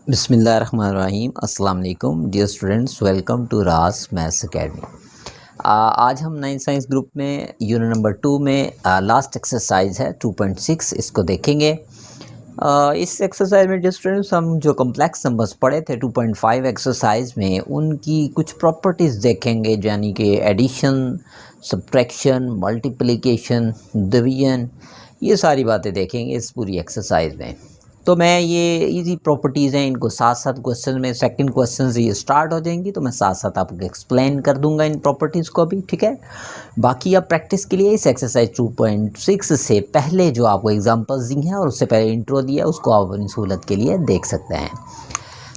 बिस्मिल्लाहिर्रहमानिर्रहीम अस्सलाम वालेकुम डियर स्टूडेंट्स, वेलकम टू रास मैथ्स एकेडमी। आज हम नाइन साइंस ग्रुप में यूनिट नंबर 2 में लास्ट एक्सरसाइज है 2.6, इसको देखेंगे। इस एक्सरसाइज में डियर स्टूडेंट्स हम जो कॉम्प्लेक्स नंबर्स पढ़े थे 2.5 एक्सरसाइज में उनकी कुछ प्रॉपर्टीज़ देखेंगे, यानी कि एडिशन, सब्ट्रैक्शन, मल्टीप्लिकेशन, डिवीजन, ये सारी बातें देखेंगे इस पूरी एक्सरसाइज में। तो मैं ये इजी प्रॉपर्टीज़ हैं, इनको साथ साथ क्वेश्चन में सेकंड क्वेश्चन से ये स्टार्ट हो जाएंगी, तो मैं साथ साथ आपको एक्सप्लेन कर दूंगा इन प्रॉपर्टीज़ को भी, ठीक है। बाकी अब प्रैक्टिस के लिए इस एक्सरसाइज 2.6 से पहले जो आपको एग्जांपल्स दी हैं और उससे पहले इंट्रो दिया, उसको आप अपनी सहूलत के लिए देख सकते हैं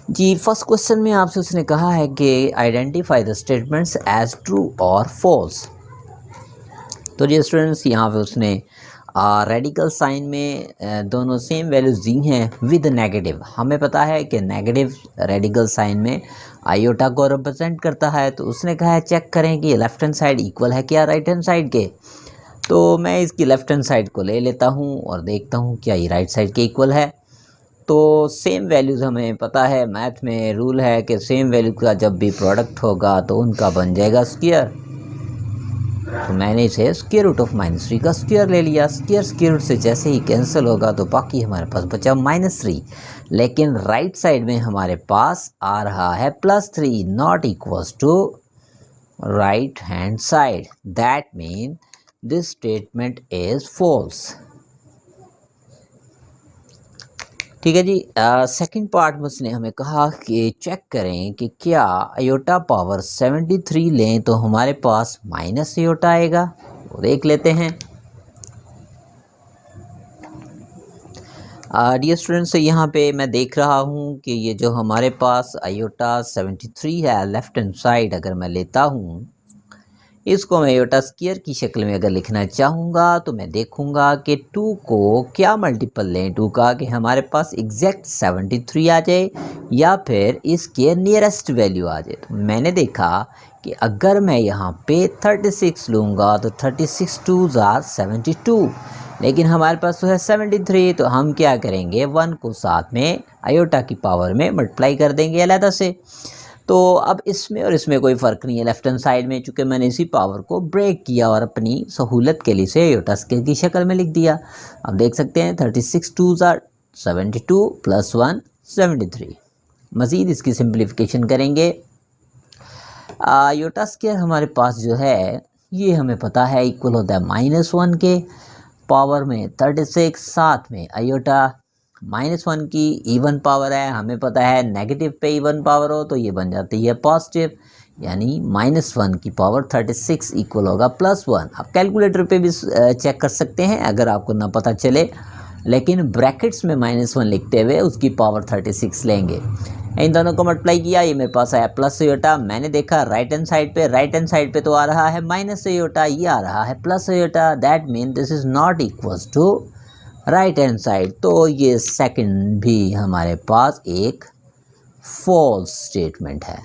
जी। फर्स्ट क्वेश्चन में आपसे उसने कहा है कि identify the statements as true और फॉल्स। तो जी स्टूडेंट्स, यहाँ पे उसने रेडिकल साइन में दोनों सेम वैल्यूज़ दी हैं विद नेगेटिव। हमें पता है कि नेगेटिव रेडिकल साइन में आयोटा को रिप्रेजेंट करता है, तो उसने कहा है चेक करें कि लेफ़्ट हैंड साइड इक्वल है क्या राइट हैंड साइड के। तो मैं इसकी लेफ़्ट हैंड साइड को ले लेता हूँ और देखता हूँ क्या ये राइट साइड के इक्वल है। तो सेम वैल्यूज़ हमें पता है, मैथ में रूल है कि सेम वैल्यू का जब भी प्रोडक्ट होगा तो उनका बन जाएगा स्क्वायर। तो मैंने इसे स्क्वायर रूट ऑफ -3 का स्क्वायर ले लिया। स्क्वायर रूट से जैसे ही कैंसिल होगा तो बाकी हमारे पास बचा -3, लेकिन राइट साइड में हमारे पास आ रहा है +3 not equals to right hand side. That mean this statement is false. ठीक है जी। सेकंड पार्ट में उसने हमें कहा कि चेक करें कि क्या आयोटा पावर 73 लें तो हमारे पास माइनस आयोटा आएगा। वो देख लेते हैं। डियर स्टूडेंट्स, यहाँ पे मैं देख रहा हूँ कि ये जो हमारे पास आयोटा 73 है लेफ़्ट हैंड साइड, अगर मैं लेता हूँ इसको मैं आयोटा स्क्वायर की शक्ल में अगर लिखना चाहूँगा तो मैं देखूँगा कि 2 को क्या मल्टीपल लें 2 का कि हमारे पास एग्जैक्ट 73 आ जाए या फिर इसके नियरेस्ट वैल्यू आ जाए। तो मैंने देखा कि अगर मैं यहाँ पे 36 लूँगा तो 36 2s आर 72, लेकिन हमारे पास तो है 73। तो हम क्या करेंगे, 1 को साथ में आयोटा की पावर में मल्टीप्लाई कर देंगे अलग से। तो अब इसमें और इसमें कोई फ़र्क नहीं है लेफ़्ट हैंड साइड में, चूँकि मैंने इसी पावर को ब्रेक किया और अपनी सहूलत के लिए से आयोटा स्क्वायर की शक्ल में लिख दिया। अब देख सकते हैं 36 2s आर 72 + 1 73। मज़ीद इसकी सिंप्लीफिकेशन करेंगे। आयोटा स्क्वायर हमारे पास जो है ये हमें पता है इक्वल होता है -1 के पावर में 36, साथ में आयोटा -1 की इवन पावर है। हमें पता है नेगेटिव पे इवन पावर हो तो ये बन जाती है पॉजिटिव, यानी -1 की पावर 36 इक्वल होगा +1। आप कैलकुलेटर पे भी चेक कर सकते हैं अगर आपको ना पता चले, लेकिन ब्रैकेट्स में -1 लिखते हुए उसकी पावर 36 लेंगे। इन दोनों को मल्टीप्लाई किया, ये मेरे पास आया प्लस आयोटा। मैंने देखा राइट हैंड साइड पे तो आ रहा है माइनस आयोटा, ये आ रहा है plus iota. That mean this is not equals to right hand side. तो ये सेकंड भी हमारे पास एक फॉल्स स्टेटमेंट है।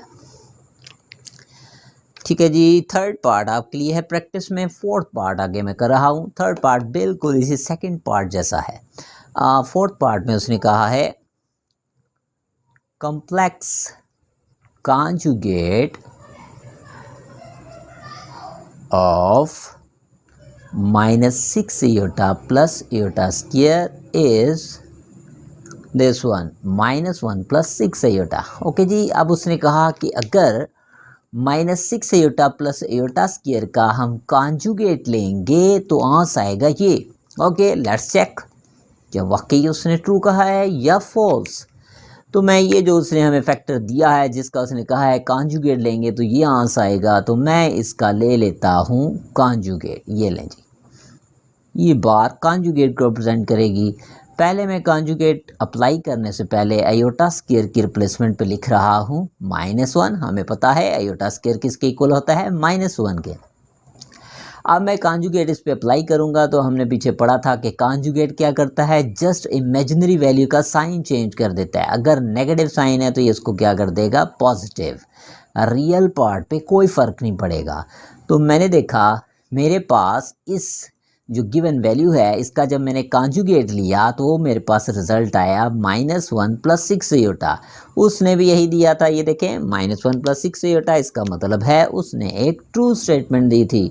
ठीक है जी। थर्ड पार्ट आपके लिए है प्रैक्टिस में, फोर्थ पार्ट आगे मैं कर रहा हूँ। थर्ड पार्ट बिल्कुल इसी सेकंड पार्ट जैसा है। फोर्थ पार्ट में उसने कहा है complex conjugate of -6 iota plus iota square is this one -1 + 6 iota। Okay जी। अब उसने कहा कि अगर -6 iota plus iota square का हम कॉन्जुगेट लेंगे तो आंसर आएगा ये। ओके, लेट्स चेक क्या वाकई उसने ट्रू कहा है या फॉल्स। तो मैं ये जो उसने हमें फैक्टर दिया है जिसका उसने कहा है कॉन्जुगेट लेंगे तो ये आंसर आएगा, तो मैं इसका ले लेता हूँ कॉन्जुगेट। ये लें जी, ये बार कॉन्जुगेट को रिप्रेजेंट करेगी। पहले मैं कॉन्जुगेट अप्लाई करने से पहले आयोटा स्क्वायर की रिप्लेसमेंट पे लिख रहा हूँ -1। हमें पता है आयोटा स्क्वायर किसके इक्वल होता है -1 के। अब मैं कॉन्जुगेट इस पे अप्लाई करूँगा तो हमने पीछे पढ़ा था कि कॉन्जुगेट क्या करता है, जस्ट इमेजिनरी वैल्यू का साइन चेंज कर देता है। अगर नेगेटिव साइन है तो ये इसको क्या कर देगा, पॉजिटिव। रियल पार्ट पे कोई फ़र्क नहीं पड़ेगा। तो मैंने देखा मेरे पास इस जो गिवन वैल्यू है इसका जब मैंने कॉन्जुगेट लिया तो मेरे पास रिजल्ट आया -1 + 6 आयोटा। उसने भी यही दिया था, ये देखें -1 + 6 आयोटा। इसका मतलब है उसने एक ट्रू स्टेटमेंट दी थी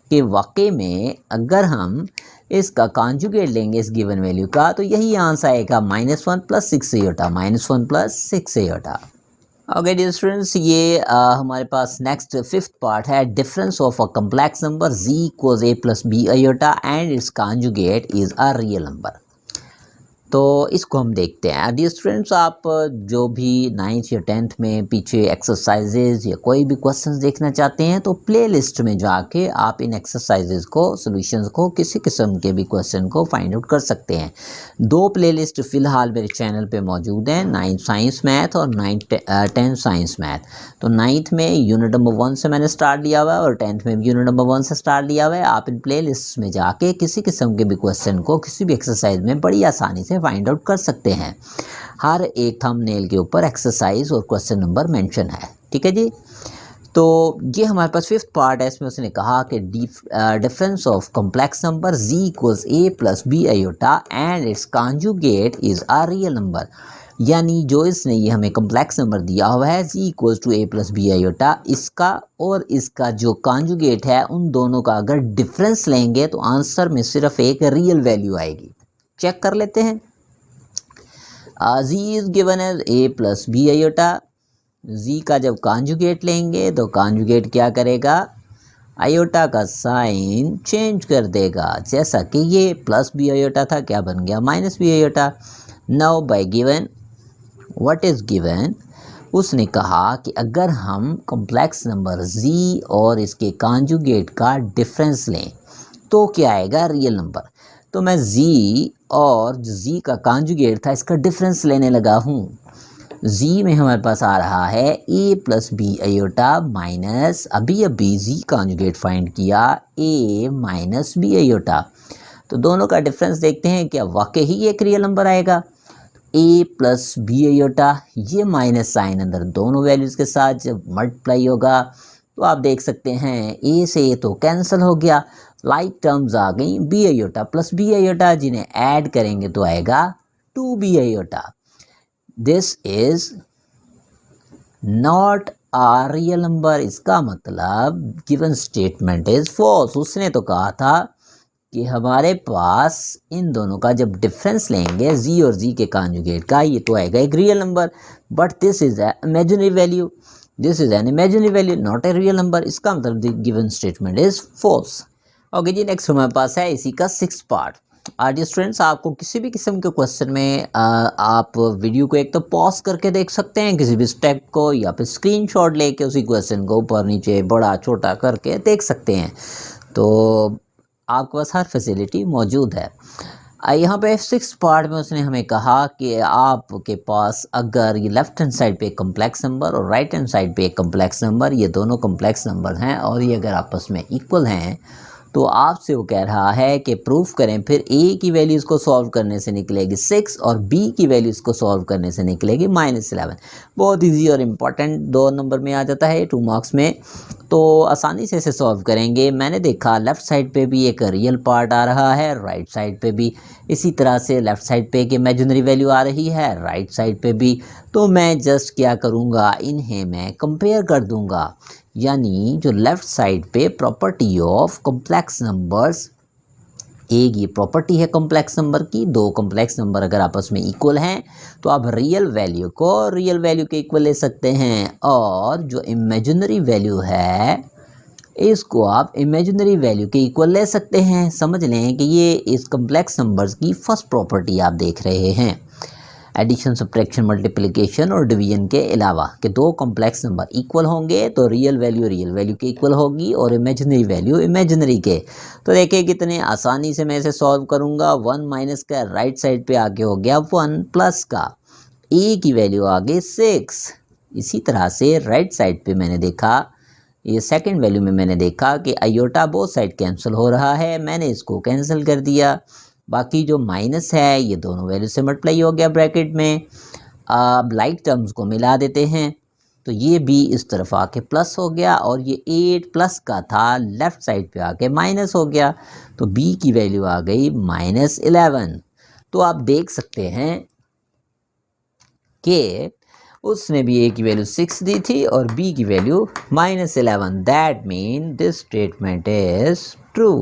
कि वाकई में अगर हम इसका कॉन्जुगेट लेंगे इस गिवन वैल्यू का तो यही आंसर आएगा -1 + 6 iota, -1 + 6 iota. Okay dear students, ये हमारे पास नेक्स्ट फिफ्थ पार्ट है, difference of a complex number z = a + b iota and its conjugate is a real number. तो इसको हम देखते हैं। डियर स्टूडेंट्स, आप जो भी 9th या 10th में पीछे एक्सरसाइजेज या कोई भी क्वेश्चंस देखना चाहते हैं तो प्लेलिस्ट में जाके आप इन एक्सरसाइजेज को, सॉल्यूशंस को, किसी किस्म के भी क्वेश्चन को फाइंड आउट कर सकते हैं। 2 प्लेलिस्ट फ़िलहाल मेरे चैनल पे मौजूद हैं, 9th साइंस मैथ और 10th साइंस मैथ। तो 9th में यूनिट नंबर 1 से मैंने स्टार्ट लिया हुआ है और 10th में यूनिट नंबर 1 से स्टार्ट लिया हुआ है। आप इन प्लेलिस्ट में जाके किसी किस्म के भी क्वेश्चन को किसी भी एक्सरसाइज में बड़ी आसानी से फाइंड आउट कर सकते हैं। हर एक थंबनेल के ऊपर एक्सरसाइज और क्वेश्चन नंबर मेंशन है, ठीक है जी। तो ये हमारे पास फिफ्थ पार्ट है। इसमें उसने कहा कि difference of complex number z = a + b iota and its conjugate is a real number. यानी जो इसने ये हमें कॉम्प्लेक्स नंबर दिया हुआ है z = a + b आयोटा, इसका और इसका जो कॉन्जुगेट है उन दोनों का अगर डिफरेंस लेंगे तो आंसर में सिर्फ एक रियल वैल्यू आएगी। चेक कर लेते हैं। z is given as a + b iota. z का जब कॉन्जुगेट लेंगे तो कॉन्जुगेट क्या करेगा, आयोटा का साइन चेंज कर देगा। जैसा कि ये +b आयोटा था, क्या बन गया -b iota. Now bye given, what is given, उसने कहा कि अगर हम कॉम्प्लेक्स नंबर z और इसके कॉन्जुगेट का डिफरेंस लें तो क्या आएगा, रियल नंबर। तो मैं z और जो z का कॉन्जुगेट था इसका डिफरेंस लेने लगा हूँ। z में हमारे पास आ रहा है a + b आयोटा माइनस, अभी z कॉन्जुगेट फाइंड किया, a - b आयोटा। तो दोनों का डिफरेंस देखते हैं, क्या वाकई ही एक रियल नंबर आएगा। a + b आयोटा, ये माइनस साइन अंदर दोनों वैल्यूज़ के साथ जब मल्टीप्लाई होगा तो आप देख सकते हैं a से a तो कैंसिल हो गया, लाइक टर्म्स आ गई b आयोटा + b आयोटा, जिन्हें ऐड करेंगे तो आएगा 2b iota. This is not a real number. इसका मतलब गिवन स्टेटमेंट इज फॉल्स। उसने तो कहा था कि हमारे पास इन दोनों का जब डिफरेंस लेंगे z और z के कॉन्जुगेट का, ये तो आएगा एक real number, but this is a imaginary value, this is an imaginary value, not a real number. इसका मतलब given statement is false. Okay जी, नेक्स्ट हमारे पास है इसी का 6th पार्ट। डियर स्टूडेंट्स, आपको किसी भी किस्म के क्वेश्चन में आप वीडियो को एक तो पॉज करके देख सकते हैं किसी भी स्टेप को, या फिर स्क्रीनशॉट लेके उसी क्वेश्चन को ऊपर नीचे बड़ा छोटा करके देख सकते हैं। तो आपके पास हर फैसिलिटी मौजूद है। यहाँ पे 6th पार्ट में उसने हमें कहा कि आपके पास अगर ये लेफ्ट हैंड साइड पे एक कम्प्लेक्स नंबर और राइट हैंड साइड पे एक कम्प्लेक्स नंबर, ये दोनों कम्प्लेक्स नंबर हैं और ये अगर आपस में इक्वल हैं तो आपसे वो कह रहा है कि प्रूफ करें। फिर a की वैल्यूज़ को सॉल्व करने से निकलेगी 6 और b की वैल्यूज़ को सॉल्व करने से निकलेगी -11। बहुत इजी और इम्पॉर्टेंट, 2 नंबर में आ जाता है, 2 मार्क्स में, तो आसानी से इसे सॉल्व करेंगे। मैंने देखा लेफ़्ट साइड पे भी एक रियल पार्ट आ रहा है, राइट साइड पे भी इसी तरह से लेफ़्ट साइड पे एक इमेजिनरी वैल्यू आ रही है, राइट साइड पे भी। तो मैं जस्ट क्या करूँगा, इन्हें मैं कंपेयर कर दूँगा। यानी जो लेफ़्ट साइड पे प्रॉपर्टी ऑफ कॉम्प्लेक्स नंबर्स, एक ये प्रॉपर्टी है कॉम्प्लेक्स नंबर की, 2 कॉम्प्लेक्स नंबर अगर आपस में इक्वल हैं तो आप रियल वैल्यू को रियल वैल्यू के इक्वल ले सकते हैं, और जो इमेजिनरी वैल्यू है इसको आप इमेजिनरी वैल्यू के इक्वल ले सकते हैं। समझ लें कि ये इस कॉम्प्लेक्स नंबर्स की फर्स्ट प्रॉपर्टी आप देख रहे हैं। एडिशन, सब्ट्रैक्शन, मल्टीप्लिकेशन और डिवीजन के अलावा कि 2 कॉम्प्लेक्स नंबर इक्वल होंगे तो रियल वैल्यू के इक्वल होगी और इमेजिनरी वैल्यू इमेजिनरी के। तो देखिए कितने आसानी से मैं इसे सॉल्व करूंगा। 1 माइनस का राइट साइड पे आगे हो गया 1, प्लस का a की वैल्यू आगे 6। इसी तरह से राइट साइड पे मैंने देखा, ये सेकंड वैल्यू में मैंने देखा कि आयोटा बोथ साइड कैंसिल हो रहा है, मैंने इसको कैंसिल कर दिया। बाकी जो माइनस है ये दोनों वैल्यू से मल्टीप्लाई हो गया ब्रैकेट में। अब लाइक टर्म्स को मिला देते हैं, तो ये b इस तरफ आके प्लस हो गया और ये 8 प्लस का था लेफ़्ट साइड पे आके माइनस हो गया, तो b की वैल्यू आ गई -11। तो आप देख सकते हैं कि उसने भी a की वैल्यू 6 दी थी और b की value -11। That mean this statement is true.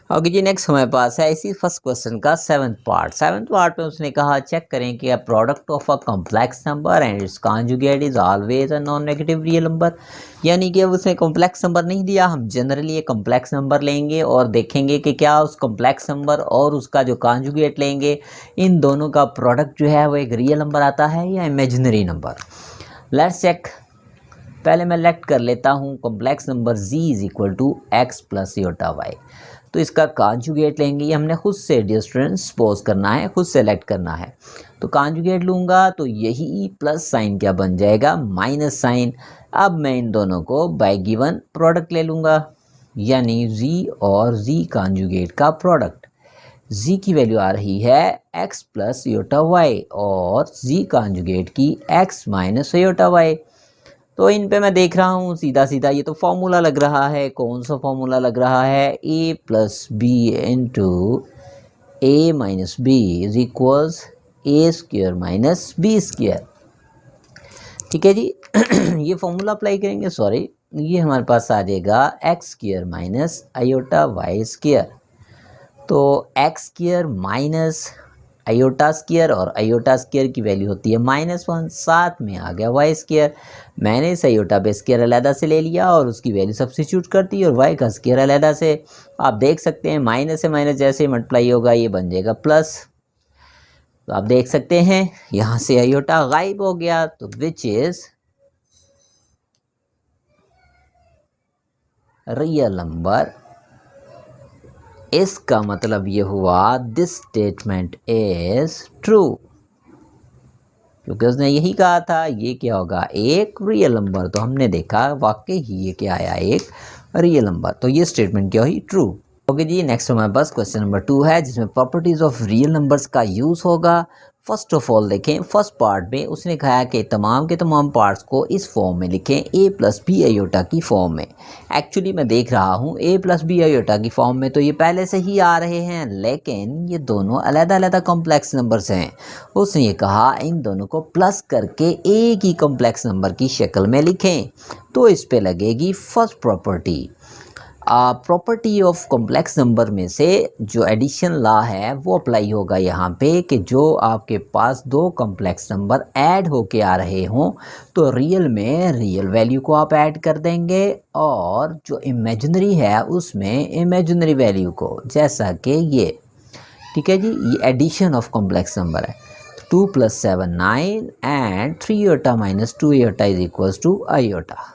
Okay जी, नेक्स्ट हमारे पास है इसी फर्स्ट क्वेश्चन का सेवन्थ पार्ट में उसने कहा चेक करें कि a product of a complex number and its conjugate is always a non negative real number. यानी कि अब उसने कॉम्प्लेक्स नंबर नहीं दिया, हम जनरली एक कॉम्प्लेक्स नंबर लेंगे और देखेंगे कि क्या उस कॉम्प्लेक्स नंबर और उसका जो कॉन्जुगेट लेंगे, इन दोनों का प्रोडक्ट जो है वो एक रियल नंबर आता है या इमेजिनरी नंबर। Let's check. पहले मैं लेट कर लेता हूँ complex number z is equal to x plus iota y. तो इसका कॉन्जुगेट लेंगे, ये हमने खुद से डियर स्टूडेंट्स सपोज करना है, खुद सेलेक्ट करना है। तो कॉन्जुगेट लूँगा तो यही प्लस साइन क्या बन जाएगा, माइनस साइन। अब मैं इन दोनों को बाय गिवन प्रोडक्ट ले लूँगा, यानी z और z कॉन्जुगेट का प्रोडक्ट। z की वैल्यू आ रही है x प्लस योटा वाई और z कॉन्जुगेट की x माइनस योटा वाई। तो इन पे मैं देख रहा हूँ सीधा सीधा ये तो फॉर्मूला लग रहा है। कौन सा फॉर्मूला लग रहा है, a plus b into a minus b is equals a square minus b square. ठीक है जी। ये फॉर्मूला अप्लाई करेंगे, सॉरी ये हमारे पास आ जाएगा x square minus iota y square. तो x square minus iota square और आयोटा स्क्वेयर की वैल्यू होती है -1, साथ में आ गया वाई स्क्वेयर। मैंने इस आयोटा पे स्क्वेयर अलहदा से ले लिया और उसकी वैल्यू सब्स्टिट्यूट कर दी और वाई का स्क्वेयर अलहदा से। आप देख सकते हैं माइनस से माइनस जैसे मल्टीप्लाई होगा ये बन जाएगा प्लस। तो आप देख सकते हैं यहाँ से आयोटा गायब हो गया, तो विच इज रियल नंबर। इसका मतलब ये हुआ दिस स्टेटमेंट इज ट्रू, क्योंकि उसने यही कहा था ये क्या होगा, एक रियल नंबर। तो हमने देखा वाकई ही ये क्या आया, एक रियल नंबर। तो ये स्टेटमेंट क्या हुई, ट्रू। ओके जी, नेक्स्ट हमारे पास क्वेश्चन नंबर 2 है जिसमें प्रॉपर्टीज ऑफ रियल नंबर्स का यूज़ होगा। फर्स्ट ऑफ ऑल देखें, फर्स्ट पार्ट में उसने कहा कि तमाम के तमाम पार्ट्स को इस फॉर्म में लिखें, a प्लस बी आयोटा की फॉर्म में। एक्चुअली मैं देख रहा हूँ a प्लस बी आयोटा की फॉर्म में तो ये पहले से ही आ रहे हैं, लेकिन ये दोनों अलग-अलग कॉम्प्लेक्स नंबर्स हैं। उसने ये कहा इन दोनों को प्लस करके एक ही कॉम्प्लेक्स नंबर की शक्ल में लिखें। तो इस पे लगेगी first property. Property of complex number में से जो एडिशन लॉ है वो अप्लाई होगा यहाँ पे कि जो आपके पास दो कॉम्प्लेक्स नंबर ऐड होके आ रहे हों तो रियल में रियल वैल्यू को आप ऐड कर देंगे और जो इमेजिनरी है उसमें इमेजिनरी वैल्यू को, जैसा कि ये। ठीक है जी, ये एडिशन ऑफ कॉम्प्लेक्स नंबर है। 2 + 7 9 and 3 iota minus 2 iota is equals to iota.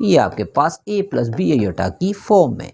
ये आपके पास a प्लस बी आयोटा की फॉर्म में।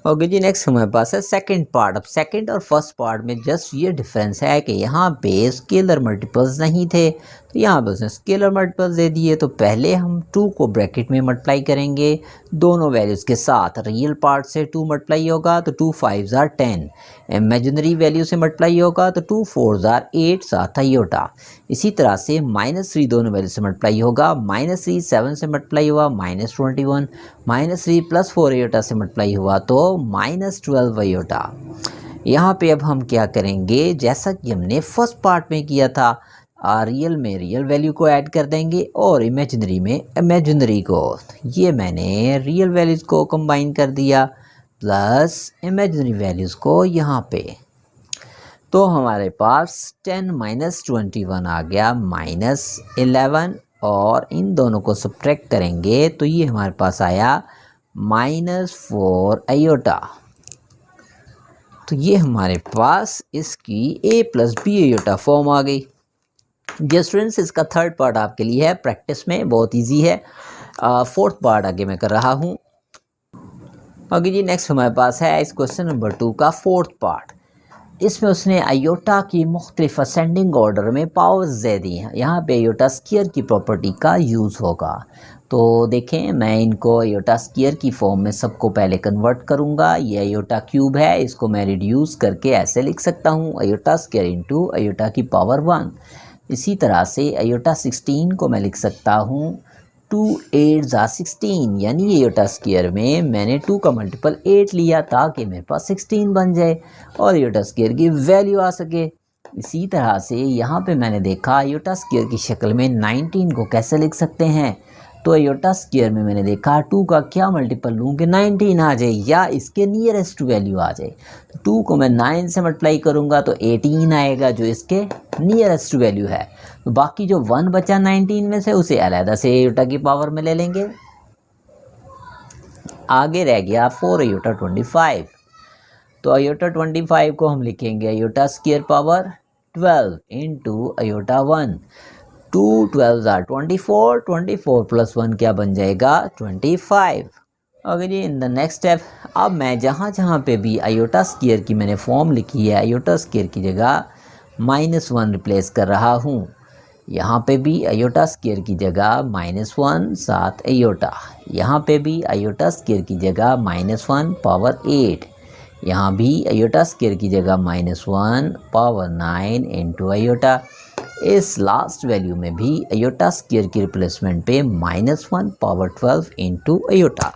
ओके जी, नेक्स्ट हमारे पास है सेकंड पार्ट। अब सेकंड और फर्स्ट पार्ट में जस्ट ये डिफरेंस है कि यहाँ पे स्केलर मल्टीपल्स नहीं थे, तो यहाँ पे उसने स्केलर मल्टीपल्स दे दिए। तो पहले हम 2 को ब्रैकेट में मल्टीप्लाई करेंगे दोनों वैल्यूज़ के साथ। रियल पार्ट से 2 मल्टीप्लाई होगा तो 2 5 * 10, इमेजिनरी वैल्यू से मल्टीप्लाई होगा तो 2 4 * 8 साथ आयोटा। इसी तरह से -3 दोनों वैल्यू से मल्टीप्लाई होगा, -3 7 से मल्टीप्लाई हुआ -21, -3 + 4 आयोटा से मल्टीप्लाई हुआ तो -12 आयोटा। यहाँ पे अब हम क्या करेंगे, जैसा कि हमने फर्स्ट पार्ट में किया था, रियल में रियल वैल्यू को ऐड कर देंगे और इमेजिनरी में इमेजिनरी को। ये मैंने रियल वैल्यूज़ को कंबाइन कर दिया प्लस इमेजिनरी वैल्यूज़ को यहाँ पे। तो हमारे पास 10 - 21 आ गया -11 और इन दोनों को सब्ट्रैक्ट करेंगे तो ये हमारे पास आया -4 आयोटा। तो ये हमारे पास इसकी a plus b iota form आ गई। डियर स्टूडेंट्स, इसका थर्ड पार्ट आपके लिए है, प्रैक्टिस में बहुत इजी है। फोर्थ पार्ट आगे मैं कर रहा हूँ। आगे जी, नेक्स्ट हमारे पास है इस क्वेश्चन नंबर 2 का फोर्थ पार्ट। इसमें उसने आयोटा की मुख्तलिफ असेंडिंग ऑर्डर में पावर्स दे दी हैं। यहाँ पे आयोटा स्क्वायर की प्रॉपर्टी का यूज़ होगा। तो देखें, मैं इनको आयोटा स्क्वायर की फॉर्म में सबको पहले कन्वर्ट करूँगा। ये आयोटा क्यूब है, इसको मैं रिड्यूस करके ऐसे लिख सकता हूँ, आयोटा स्क्वायर इंटू आयोटा की पावर 1। इसी तरह से आयोटा 16 को मैं लिख सकता हूँ 2 8 ज़ा 16, यानी आयोटा स्क्वायर में मैंने 2 का मल्टीपल 8 लिया ताकि मेरे पास 16 बन जाए और आयोटा स्क्वायर की वैल्यू आ सके। इसी तरह से यहाँ पे मैंने देखा आयोटा स्क्वायर की शक्ल में 19 को कैसे लिख सकते हैं, तो आयोटा स्क्वायर में मैंने देखा 2 का क्या मल्टीपल लूँ कि 19 आ जाए या इसके नियरेस्ट वैल्यू आ जाए। तो 2 को मैं 9 से मल्टीप्लाई करूँगा तो 18 आएगा जो इसके नियरेस्ट वैल्यू है। तो बाकी जो 1 बचा 19 में से उसे अलहदा से आयोटा की पावर में ले लेंगे। आगे रह गया 4 आयोटा 25। तो आयोटा 25 को हम लिखेंगे iota square power 12 into iota 1। 2 12 ज़ा 24, 24 प्लस 1 क्या बन जाएगा 25। अगर ये इन द नेक्स्ट स्टेप, अब मैं जहाँ पे भी आयोटा स्क्वायर की मैंने फॉर्म लिखी है आयोटा स्क्वायर की जगह -1 रिप्लेस कर रहा हूँ। यहाँ पे भी आयोटा स्क्वायर की जगह -1 साथ आयोटा, यहाँ पे भी आयोटा स्क्वायर की जगह -1 पावर 8, यहाँ भी आयोटा स्क्वायर की जगह -1 पावर 9 इंटू आयोटा। इस लास्ट वैल्यू में भी आयोटा स्क्वायर की रिप्लेसमेंट पे -1 पावर 12 इंटू आयोटा।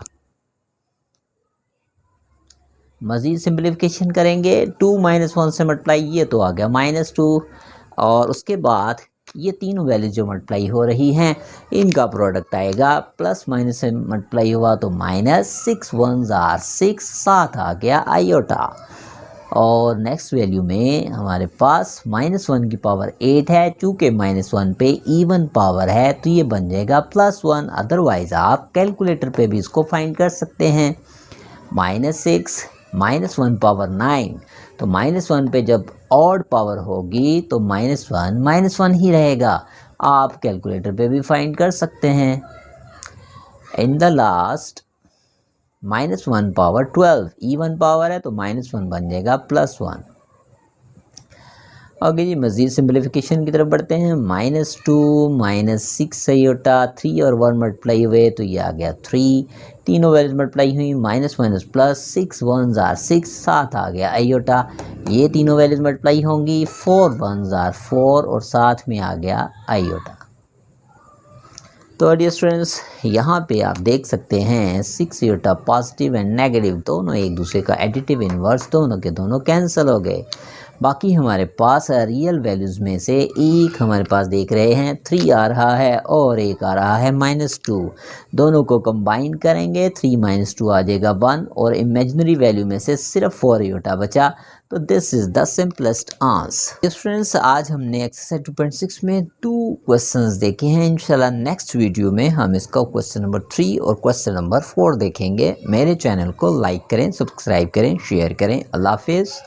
मज़ीद सिंप्लीफिकेशन करेंगे 2 -1 से मल्टीप्लाई, ये तो आ गया -2 और उसके बाद ये तीनों वैल्यू जो मल्टीप्लाई हो रही हैं इनका प्रोडक्ट आएगा, प्लस माइनस से मल्टीप्लाई हुआ तो -6 1 ज़ा 6 साथ आ गया आयोटा। और नेक्स्ट वैल्यू में हमारे पास -1 की पावर 8 है, चूँकि -1 पे इवन पावर है तो ये बन जाएगा +1। अदरवाइज़ आप कैलकुलेटर पे भी इसको फाइंड कर सकते हैं। -6 -1 पावर 9, तो -1 पे जब ऑड पावर होगी तो -1 ही रहेगा। आप कैलकुलेटर पे भी फाइंड कर सकते हैं। In the last -1 power 12, even power है तो -1 बन जाएगा +1। आगे जी मज़ीद सिंप्लीफिकेशन की तरफ बढ़ते हैं। -2 -6 आयोटा, 3 और 1 मल्टीप्लाई हुए तो ये आ गया 3, तीनों वैल्यूज मल्टीप्लाई हुई, माइनस माइनस प्लस, 6 1 आर 6 साथ आ गया आयोटा। ये तीनों वैल्यूज मल्टीप्लाई होंगी, 4 1 आर 4 और साथ में आ गया आयोटा। तो डियर स्टूडेंट्स, यहाँ पे आप देख सकते हैं 6 आयोटा पॉजिटिव एंड नेगेटिव दोनों एक दूसरे का एडिटिव इन्वर्स, दोनों के दोनों कैंसिल हो गए। बाकी हमारे पास रियल वैल्यूज़ में से एक हमारे पास देख रहे हैं 3 आ रहा है और एक आ रहा है -2। दोनों को कंबाइन करेंगे 3 -2 आ जाएगा 1 और इमेजिनरी वैल्यू में से सिर्फ 4 आयोटा बचा। तो this is the simplest answer. Students, आज हमने एक्सरसाइज 2.6 में 2 क्वेश्चंस देखे हैं। इंशाल्लाह नेक्स्ट वीडियो में हम इसका क्वेश्चन नंबर 3 और क्वेश्चन नंबर 4 देखेंगे। मेरे चैनल को लाइक करें, सब्सक्राइब करें, शेयर करें। अल्लाह हाफिज़।